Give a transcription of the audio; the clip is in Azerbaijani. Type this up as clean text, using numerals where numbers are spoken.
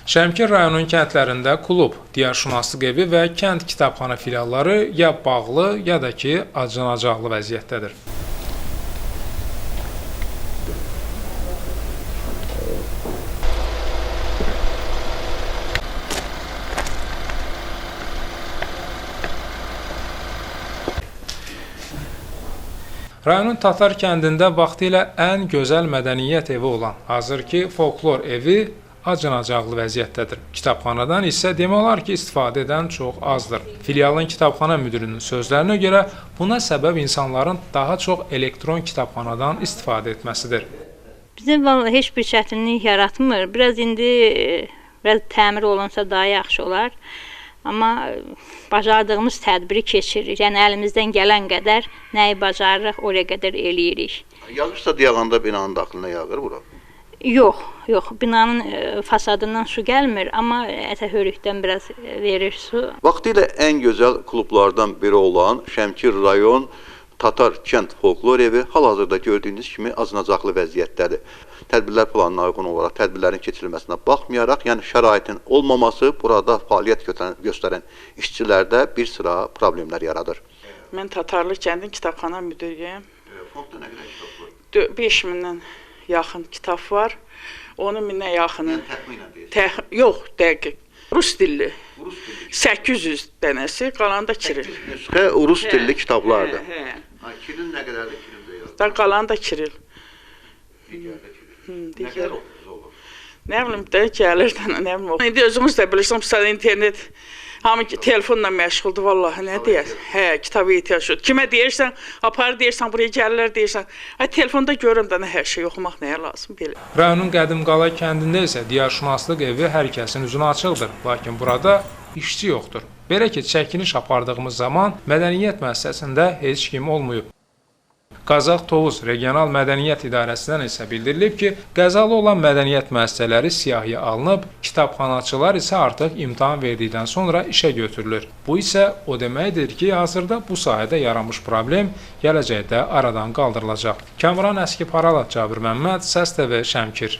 Şəmkir rayonunun kəndlərində klub, diyarşünaslıq evi və kənd kitabxana filialları ya bağlı, ya da ki, acınacaqlı vəziyyətdədir. Rayonun Tatar kəndində vaxtilə ən gözəl mədəniyyət evi olan, hazırki folklor evi acınacaqlı vəziyyətdədir. Kitabxanadan isə demək olar ki, istifadə edən çox azdır. Filialın kitabxana müdürünün sözlərinə görə buna səbəb insanların daha çox elektron kitabxanadan istifadə etməsidir. Bizim heç bir çətinlik yaratmır. Biraz təmir olunsa daha yaxşı olar. Amma bacardığımız tədbiri keçiririk. Yəni əlimizdən gələn qədər nəyi bacarırıq, oraya qədər eləyirik. Yağışsa yağanda binanın daxilinə yağır bura? Yox. Binanın fasadından su gəlmir, amma hörükdən biraz verir su. Vaxtilə ən gözəl klublardan biri olan Şəmkir rayon Tatar kənd folklor evi hal-hazırda gördüyünüz kimi acınacaqlı vəziyyətdədir. Tədbirlər planına uyğun olaraq tədbirlərin keçirilməsinə baxmayaraq, yəni şəraitin olmaması burada fəaliyyət göstərən işçilərdə bir sıra problemlər yaradır. Mən Tatarlı kəndin kitabxana müdürüyəm. Fondda nə qədər kitab var? 5000-dən yaxın kitab var. Onun 1000-ə yaxını. Yəni təxminən deyirsən? Yox, dəqiq. Rus dilli. 800 dənəsi, qalanı da kiril. Nüsxə rus dilli kitablardır. Kiril nə qədərdir? Kirildə yazılır. Qalanı da kiril. Digərdə kiril. Nə qədər olur? Nə bilim, gəlir, nə bilim. İndi özümüz də bilirsən, internet, hamı telefonla məşğuldur, vallahi, nə deyər? Kitaba ehtiyac yoxdur. Kimə deyirsən, apar deyirsən, buraya gəlirlər deyirsən. Telefonda görürəm də hər şey oxumaq nəyə lazım, belə. Rayonun Qədimqala kəndində isə diyarşünaslıq evi hər kəsin üzünə açıqdır, lakin burada işçi yoxdur. Belə ki, çəkiliş apardığımız zaman mədəniyyət müəssisəsində heç kim olmayıb. Qazax Tovuz Regional Mədəniyyət İdarəsindən isə bildirilib ki, qəzalı olan mədəniyyət müəssisələri siyahıya alınıb, kitabxanaçılar isə artıq imtahan verdikdən sonra işə götürülür. Bu isə o deməkdir ki, hazırda bu sahədə yaranmış problem gələcəkdə aradan qaldırılacaq. Kamran Əskib Haralat, Cabir Məmməd, Səs TV, Şəmkir.